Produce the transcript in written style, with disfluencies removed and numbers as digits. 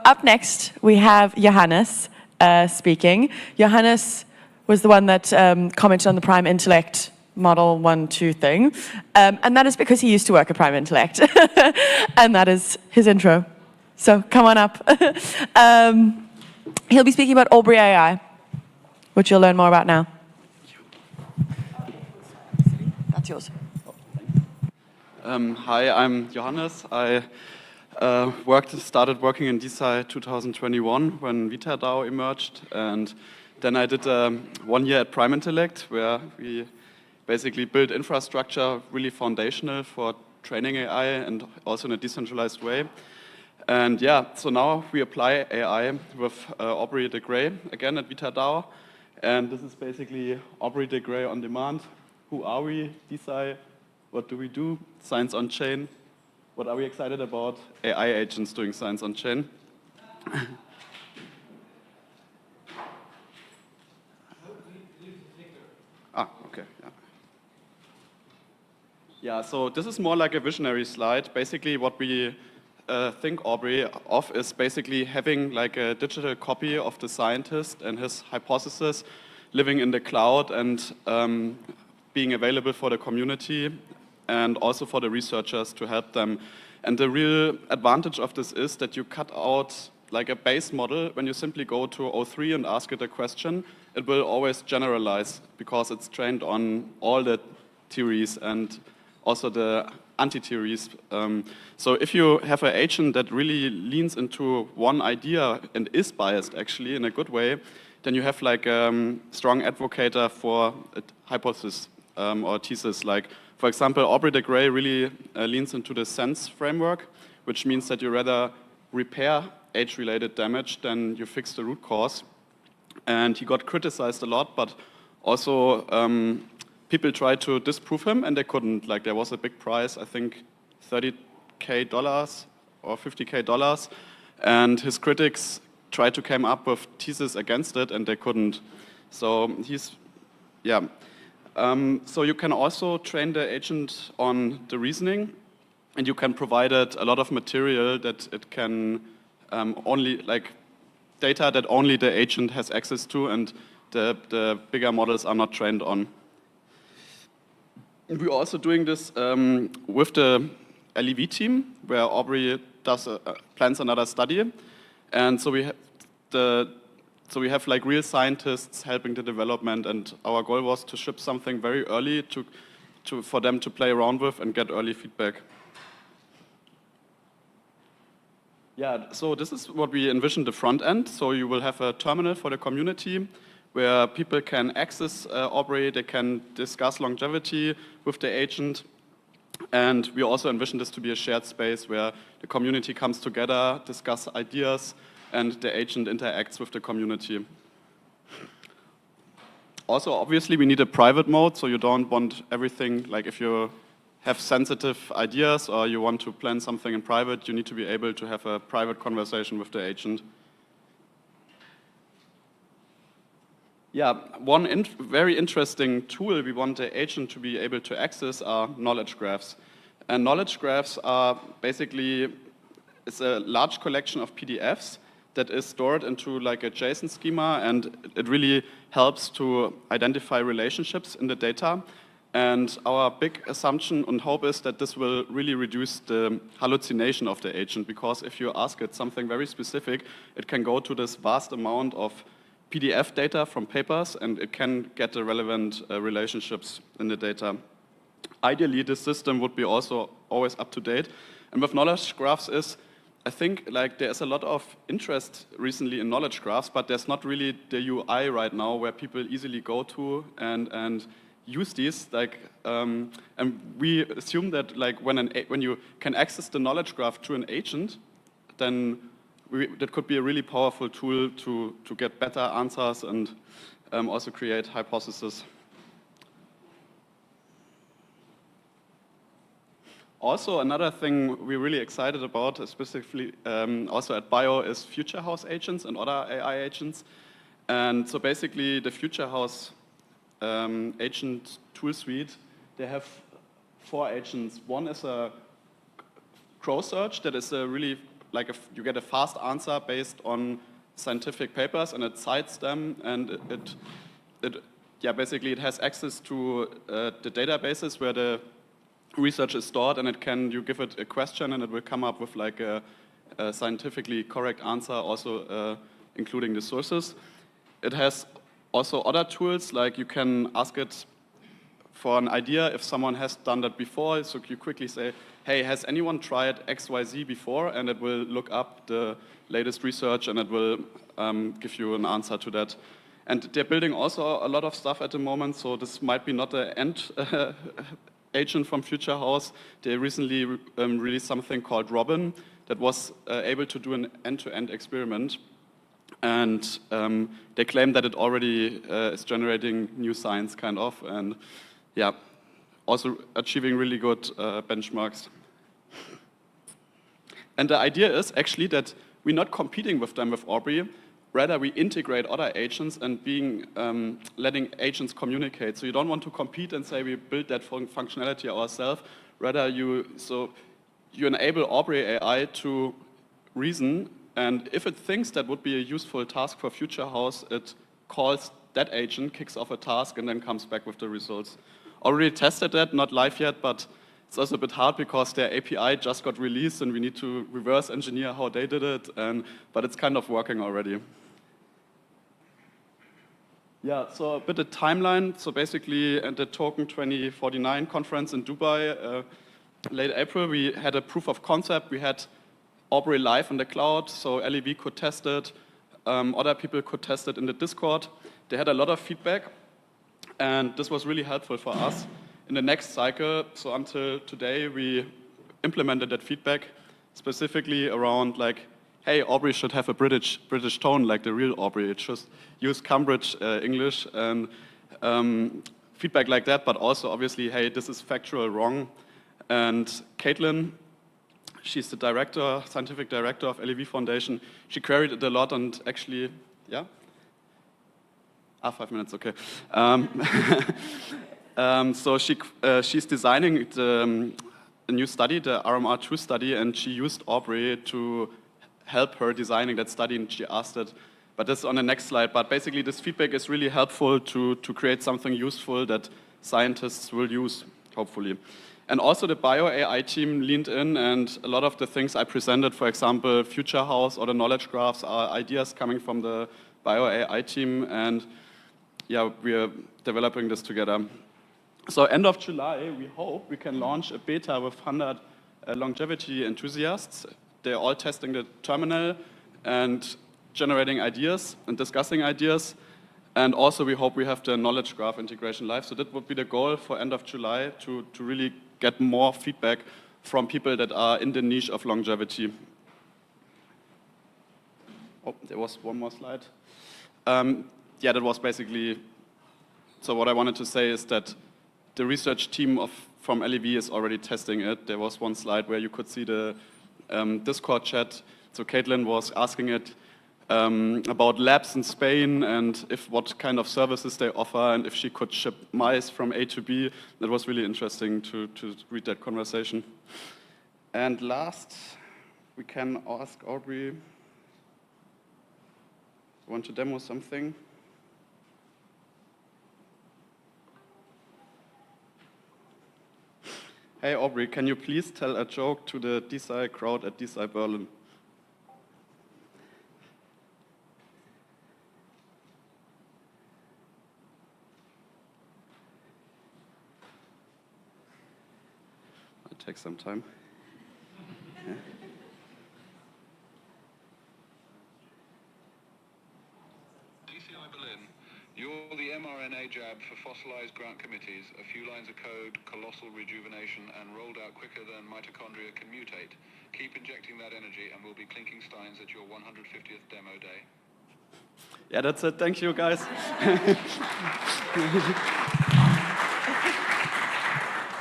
up next, we have Johannes speaking. Johannes was the one that commented on the Prime Intellect Model 1-2 thing. And that is because he used to work at Prime Intellect. And that is his intro. So come on up. He'll be speaking about Aubrey AI, which you'll learn more about now. That's yours. Hi, I'm Johannes. I started working in DeSci 2021 when VitaDAO emerged, and then I did 1 year at Prime Intellect, where we basically built infrastructure really foundational for training AI and also in a decentralized way. And yeah, so now we apply AI with Aubrey de Grey again at VitaDAO, and this is basically Aubrey de Grey on demand. Who are we? DeSci. What do we do? Science on chain. What are we excited about? AI agents doing science on chain. Okay. Yeah, so this is more like a visionary slide. Basically, what we think Aubrey of is basically having like a digital copy of the scientist and his hypothesis living in the cloud and being available for the community and also for the researchers to help them. And the real advantage of this is that you cut out like a base model. When you simply go to O3 and ask it a question, it will always generalize because it's trained on all the theories and also the anti-theories. So if you have an agent that really leans into one idea and is biased actually in a good way, then you have like a strong advocate for a hypothesis or thesis. Like, for example, Aubrey de Grey really leans into the sense framework, which means that you rather repair age-related damage than you fix the root cause. And he got criticized a lot, but also people tried to disprove him, and they couldn't. Like, there was a big prize, I think $30,000 or $50,000, and his critics tried to come up with theses against it, and they couldn't. So so you can also train the agent on the reasoning, and you can provide it a lot of material that it can only, like, data that only the agent has access to, and the bigger models are not trained on. And we're also doing this with the LEV team, where Aubrey plans another study, and so we have like real scientists helping the development, and our goal was to ship something very early for them to play around with and get early feedback. Yeah, so this is what we envision the front end. So you will have a terminal for the community where people can access Aubrey, they can discuss longevity with the agent, and we also envision this to be a shared space where the community comes together, discuss ideas, and the agent interacts with the community. Also, obviously, we need a private mode, so you don't want everything, like if you have sensitive ideas or you want to plan something in private, you need to be able to have a private conversation with the agent. Yeah, one very interesting tool we want the agent to be able to access are knowledge graphs. And knowledge graphs are basically, it's a large collection of PDFs that is stored into like a JSON schema, and it really helps to identify relationships in the data. And our big assumption and hope is that this will really reduce the hallucination of the agent, because if you ask it something very specific, it can go to this vast amount of PDF data from papers, and it can get the relevant relationships in the data. Ideally, this system would be also always up to date. And with knowledge graphs I think like there's a lot of interest recently in knowledge graphs, but there's not really the UI right now where people easily go to and use these. Like, and we assume that like when you can access the knowledge graph through an agent, then that could be a really powerful tool to get better answers and also create hypotheses. Also, another thing we're really excited about, specifically also at Bio, is Future House agents and other AI agents. And so basically, the Future House agent tool suite, they have 4 agents. One is a crow search that is a really like you get a fast answer based on scientific papers, and it cites them, and basically it has access to the databases where the research is stored, and you give it a question, and it will come up with like a scientifically correct answer, also including the sources. It has also other tools, like you can ask it for an idea if someone has done that before, so you quickly say, hey, has anyone tried XYZ before? And it will look up the latest research, and it will give you an answer to that. And they're building also a lot of stuff at the moment, so this might be not the end agent from Future House. They recently released something called Robin that was able to do an end-to-end experiment. And they claim that it already is generating new science, kind of, and yeah, also achieving really good benchmarks. And the idea is actually that we're not competing with them with Aubrey, rather we integrate other agents and letting agents communicate. So you don't want to compete and say we build that functionality ourselves, rather you enable Aubrey AI to reason, and if it thinks that would be a useful task for Future House, it calls that agent, kicks off a task, and then comes back with the results. Already tested that, not live yet, but it's also a bit hard because their API just got released and we need to reverse engineer how they did it, but it's kind of working already. Yeah, so a bit of timeline. So basically at the Token 2049 conference in Dubai, late April, we had a proof of concept. We had Aubrey live in the cloud, so LEV could test it. Other people could test it in the Discord. They had a lot of feedback, and this was really helpful for us. In the next cycle, so until today, we implemented that feedback specifically around like, hey, Aubrey should have a British tone like the real Aubrey. It should use Cambridge English and feedback like that, but also obviously, hey, this is factual wrong. And Caitlin, she's the scientific director of LEV Foundation. She queried it a lot, and actually, yeah? 5 minutes, okay. So she's designing a new study, the RMR2 study, and she used Aubrey to help her designing that study, and she asked it. But that's on the next slide. But basically, this feedback is really helpful to create something useful that scientists will use, hopefully. And also the bio-AI team leaned in, and a lot of the things I presented, for example, Future House or the knowledge graphs, are ideas coming from the bio-AI team, and yeah, we're developing this together. So end of July, we hope we can launch a beta with 100 longevity enthusiasts. They're all testing the terminal and generating ideas and discussing ideas. And also we hope we have the knowledge graph integration live. So that would be the goal for end of July, to really get more feedback from people that are in the niche of longevity. Oh, there was one more slide. Yeah, that was basically, so what I wanted to say is that the research team from LEV is already testing it. There was one slide where you could see the Discord chat. So Caitlin was asking it about labs in Spain and what kind of services they offer, and if she could ship mice from A to B. That was really interesting to read that conversation. And last, we can ask Aubrey, want to demo something? Hey Aubrey, can you please tell a joke to the DeSci crowd at DeSci Berlin? It'll take some time. Yeah. DeSci Berlin, you're the mRNA jab for fossilized grant committees, a few lines of code, colossal rejuvenation, and rolled out quicker than mitochondria can mutate. Keep injecting that energy, and we'll be clinking steins at your 150th demo day. Yeah, that's it. Thank you, guys.